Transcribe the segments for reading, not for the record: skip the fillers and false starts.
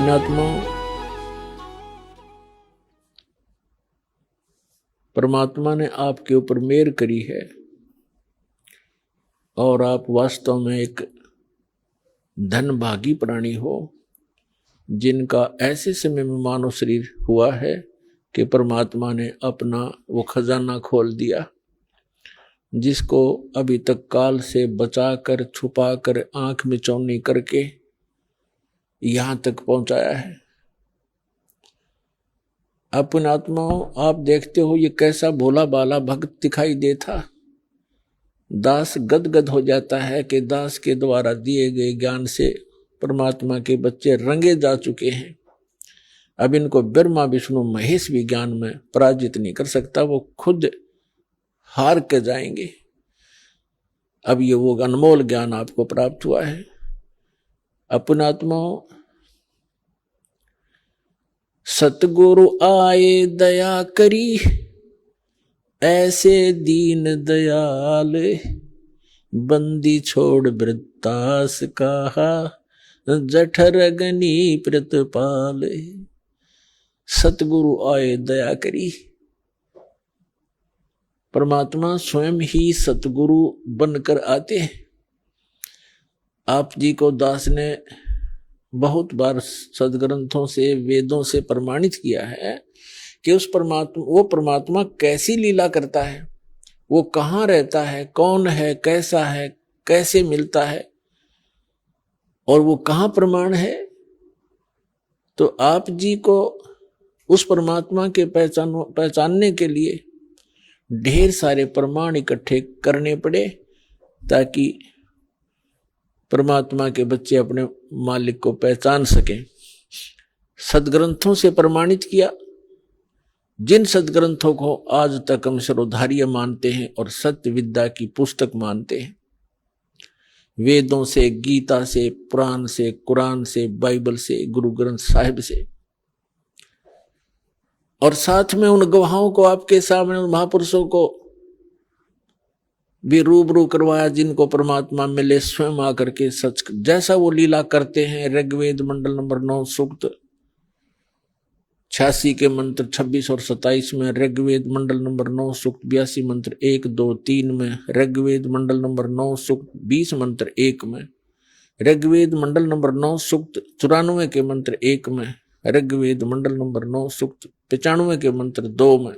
पुण्यात्मा, परमात्मा ने आपके ऊपर मेहर करी है और आप वास्तव में एक धनभागी प्राणी हो, जिनका ऐसे समय में मानव शरीर हुआ है कि परमात्मा ने अपना वो खजाना खोल दिया, जिसको अभी तक काल से बचाकर छुपाकर आंख में चौनी करके यहां तक पहुंचाया है। अपन आत्माओं, आप देखते हो ये कैसा भोला बाला भक्त दिखाई देता। दास गदगद हो जाता है कि दास के द्वारा दिए गए ज्ञान से परमात्मा के बच्चे रंगे जा चुके हैं। अब इनको ब्रह्मा विष्णु महेश भी ज्ञान में पराजित नहीं कर सकता, वो खुद हार के जाएंगे। अब ये वो अनमोल ज्ञान आपको प्राप्त हुआ है। अपन आत्माओं, सतगुरु आए दया करी, ऐसे दीन दयाल, बंदी छोड़ वृत्तास कहा, जठर अग्नि प्रतिपाल। सतगुरु आए दया करी। परमात्मा स्वयं ही सतगुरु बनकर आते हैं। आप जी को दास ने बहुत बार सदग्रंथों से वेदों से प्रमाणित किया है कि वो परमात्मा कैसी लीला करता है, वो कहाँ रहता है, कौन है, कैसा है, कैसे मिलता है और वो कहाँ प्रमाण है। तो आप जी को उस परमात्मा के पहचानने के लिए ढेर सारे प्रमाण इकट्ठे करने पड़े, ताकि परमात्मा के बच्चे अपने मालिक को पहचान सकें। सदग्रंथों से प्रमाणित किया, जिन सदग्रंथों को आज तक हम सर्वधार्य मानते हैं और सत्य विद्या की पुस्तक मानते हैं, वेदों से, गीता से, पुराण से, कुरान से, बाइबल से, गुरु ग्रंथ साहिब से, और साथ में उन गवाहों को आपके सामने, उन महापुरुषों को भी रूबरू करवाया, जिनको परमात्मा मिले स्वयं आकर के सच जैसा वो लीला करते हैं। ऋग्वेद मंडल नंबर 9 सूक्त 86 के मंत्र 26 और 27 में, ऋग्वेद मंडल नंबर 9 सूक्त 82 मंत्र 1, 2, 3 में, ऋग्वेद मंडल नंबर 9 सूक्त 20 मंत्र 1 में, ऋग्वेद मंडल नंबर 9 सूक्त 94 के मंत्र 1 में, ऋग्वेद मंडल नंबर 9 सूक्त 95 के मंत्र 2 में,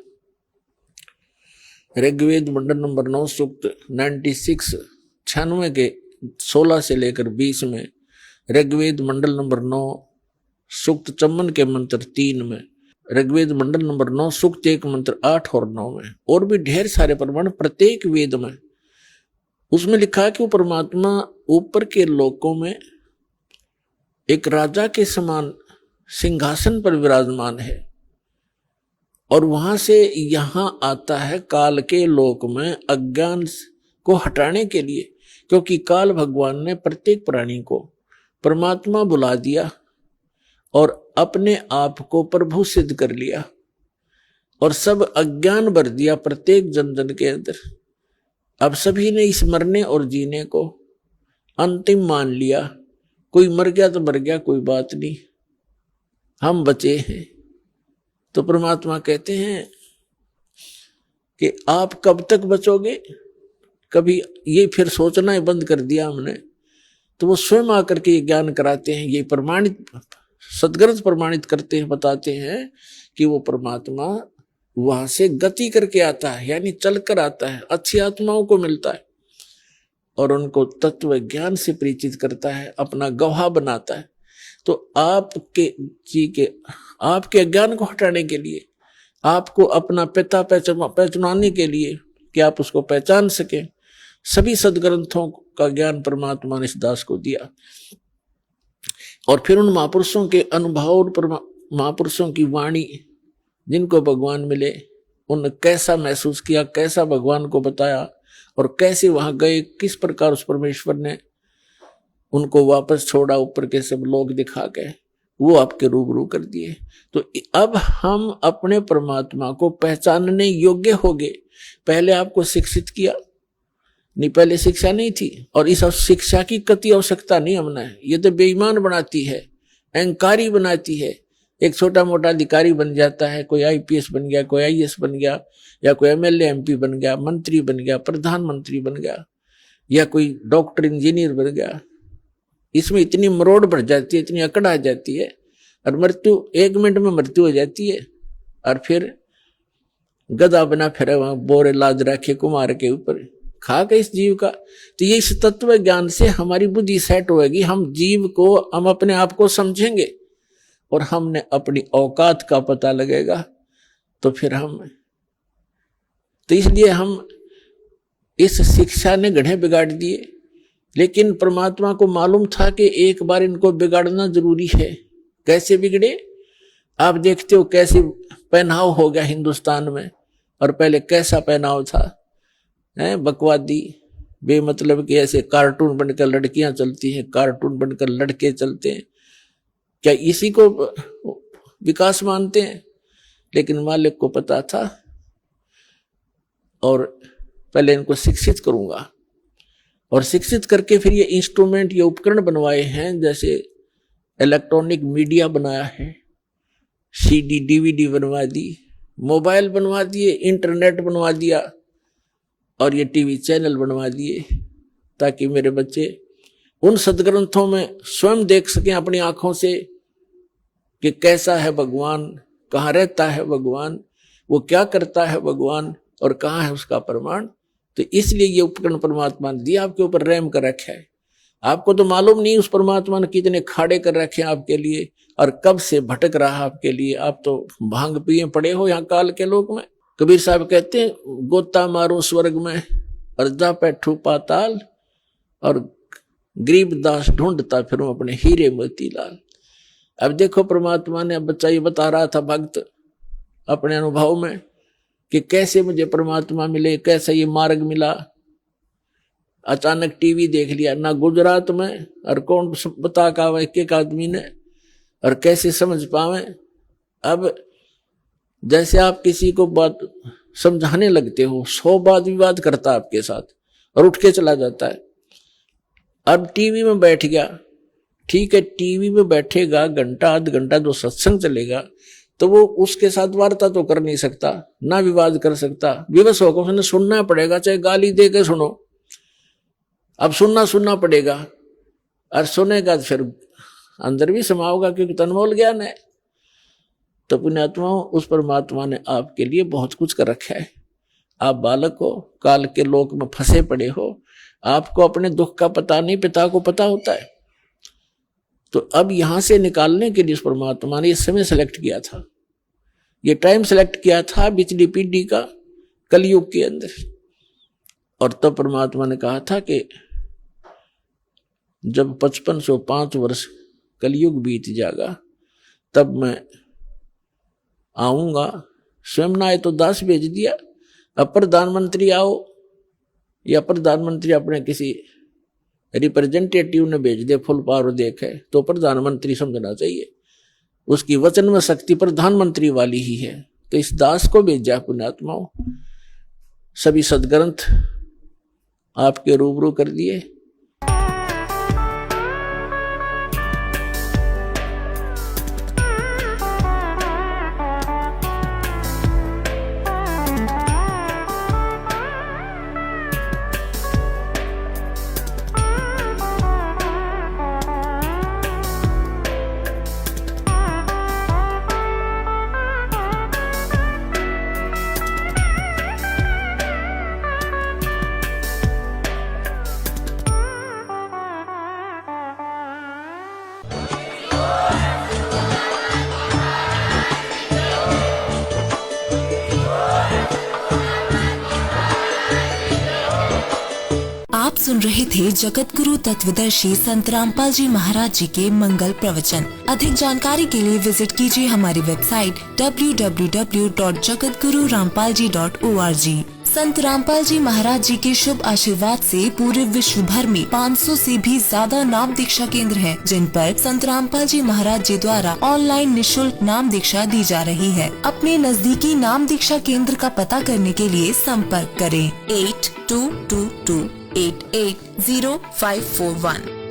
ऋग्वेद मंडल नंबर 9 सूक्त 96 के 16 से लेकर 20 में, ऋग्वेद मंडल नंबर 9 सूक्त 54 के मंत्र 3 में, ऋग्वेद मंडल नंबर 9 सूक्त 1 मंत्र 8 और 9 में, और भी ढेर सारे प्रमाण प्रत्येक वेद में। उसमें लिखा है कि वो परमात्मा ऊपर के लोकों में एक राजा के समान सिंहासन पर विराजमान है, और वहां से यहां आता है काल के लोक में अज्ञान को हटाने के लिए, क्योंकि काल भगवान ने प्रत्येक प्राणी को परमात्मा बुला दिया और अपने आप को प्रभु सिद्ध कर लिया, और सब अज्ञान भर दिया प्रत्येक जन जन के अंदर। अब सभी ने इस मरने और जीने को अंतिम मान लिया। कोई मर गया तो मर गया, कोई बात नहीं, हम बचे हैं। तो परमात्मा कहते हैं कि आप कब तक बचोगे, कभी ये फिर सोचना ही बंद कर दिया हमने। तो वो स्वयं आकर के ये ज्ञान कराते हैं, ये प्रमाणित सदग्रंथ प्रमाणित करते हैं, बताते हैं कि वो परमात्मा वहां से गति करके आता है, यानी चल कर आता है, अच्छी आत्माओं को मिलता है और उनको तत्व ज्ञान से परिचित करता है, अपना गवाह बनाता है। तो आपके अज्ञान को हटाने के लिए, आपको अपना पिता पहचानने के लिए कि आप उसको पहचान सकें, सभी सदग्रंथों का ज्ञान परमात्मा ने इस दास को दिया। और फिर उन महापुरुषों के अनुभव और महापुरुषों की वाणी, जिनको भगवान मिले, उन कैसा महसूस किया, कैसा भगवान को बताया और कैसे वहां गए, किस प्रकार उस परमेश्वर ने उनको वापस छोड़ा, ऊपर के सब लोग दिखा गए, वो आपके रूबरू कर दिए। तो अब हम अपने परमात्मा को पहचानने योग्य हो गए। पहले आपको शिक्षित किया नहीं, पहले शिक्षा नहीं थी, और इस शिक्षा की कति आवश्यकता नहीं हमने। ये तो बेईमान बनाती है अहंकारी बनाती है। एक छोटा मोटा अधिकारी बन जाता है, कोई आईपीएस बन गया, कोई आईएएस बन गया, या कोई एमएलए एमपी बन गया, मंत्री बन गया, प्रधानमंत्री बन गया, या कोई डॉक्टर इंजीनियर बन गया। इसमें इतनी मरोड़ बढ़ जाती है, इतनी अकड़ आ जाती है, और मृत्यु 1 मिनट में मृत्यु हो जाती है। और फिर गधा बना फिर वहां बोरे लाद रखे कुमार के ऊपर, खा के इस जीव का। तो ये इस तत्व ज्ञान से हमारी बुद्धि सेट होगी, हम जीव को, हम अपने आप को समझेंगे और हमने अपनी औकात का पता लगेगा। तो फिर तो इसलिए हम इस शिक्षा ने गढ़े बिगाड़ दिए, लेकिन परमात्मा को मालूम था कि एक बार इनको बिगाड़ना जरूरी है। कैसे बिगड़े आप देखते हो, कैसे पहनाव हो गया हिंदुस्तान में, और पहले कैसा पहनाव था, बकवादी बेमतलब के ऐसे कार्टून बनकर लड़कियां चलती हैं, कार्टून बनकर लड़के चलते हैं। क्या इसी को विकास मानते हैं? लेकिन मालिक को पता था, और पहले इनको शिक्षित करूंगा, और शिक्षित करके फिर ये इंस्ट्रूमेंट, ये उपकरण बनवाए हैं। जैसे इलेक्ट्रॉनिक मीडिया बनाया है, सीडी डीवीडी बनवा दी, मोबाइल बनवा दिए, इंटरनेट बनवा दिया, और ये टीवी चैनल बनवा दिए, ताकि मेरे बच्चे उन सदग्रंथों में स्वयं देख सकें अपनी आंखों से कि कैसा है भगवान, कहाँ रहता है भगवान, वो क्या करता है भगवान, और कहाँ है उसका प्रमाण। तो इसलिए ये उपकरण परमात्मा ने दिया, आपके ऊपर रहम कर रखा है। आपको तो मालूम नहीं उस परमात्मा ने कितने खाड़े कर रखे हैं आपके लिए, और कब से भटक रहा आपके लिए। आप तो भांग पिए पड़े हो यहाँ काल के लोक में। कबीर साहब कहते हैं, गोता मारो स्वर्ग में और जा बैठू पाताल, और गरीब दास ढूंढता फिरूं अपने हीरे मोतीलाल। अब देखो परमात्मा ने, अब बच्चा ये बता रहा था भक्त अपने अनुभव में कि कैसे मुझे परमात्मा मिले, कैसे ये मार्ग मिला। अचानक टीवी देख लिया ना गुजरात में, और कौन बता का एक आदमी ने, और कैसे समझ पावे। अब जैसे आप किसी को बात समझाने लगते हो, 100 बात विवाद करता आपके साथ और उठ के चला जाता है। अब टीवी में बैठ गया, ठीक है, टीवी में बैठेगा घंटा आध घंटा जो सत्संग चलेगा, तो वो उसके साथ वार्ता तो कर नहीं सकता, ना विवाद कर सकता। विवश होकर उसने सुनना पड़ेगा, चाहे गाली दे के सुनो। अब सुनना पड़ेगा, और सुनेगा तो फिर अंदर भी समाओगा, क्योंकि तनमोल ज्ञान है। तो पुण्यात्माओं, उस परमात्मा ने आपके लिए बहुत कुछ कर रखा है। आप बालक हो, काल के लोक में फंसे पड़े हो, आपको अपने दुख का पता नहीं, पिता को पता होता है। तो अब यहां से निकालने के लिए उस परमात्मा ने ये समय सेलेक्ट किया था, ये टाइम सेलेक्ट किया था पिछली पीढ़ी का, कलयुग के अंदर। और तब परमात्मा ने कहा था कि जब 5505 वर्ष कलयुग बीत जाएगा, तब मैं आऊंगा। स्वयं ना आए तो दास भेज दिया। अब प्रधानमंत्री आओ, या प्रधानमंत्री अपने किसी रिप्रेजेंटेटिव ने भेज दे, फुल पावर देखे, तो प्रधानमंत्री समझना चाहिए, उसकी वचन में शक्ति प्रधानमंत्री वाली ही है। तो इस दास को भेजा पुण्यात्माओं, सभी सदग्रंथ आपके रूबरू कर दिए। आप सुन रहे थे जगत गुरु तत्वदर्शी संत रामपाल जी महाराज जी के मंगल प्रवचन। अधिक जानकारी के लिए विजिट कीजिए हमारी वेबसाइट www.jagatgururampalji.org। संत रामपाल जी महाराज जी के शुभ आशीर्वाद से पूरे विश्व भर में 500 से भी ज्यादा नाम दीक्षा केंद्र हैं, जिन पर संत रामपाल जी महाराज जी द्वारा ऑनलाइन निशुल्क नाम दीक्षा दी जा रही है। अपने नजदीकी नाम दीक्षा केंद्र का पता करने के लिए संपर्क करें 8222880541।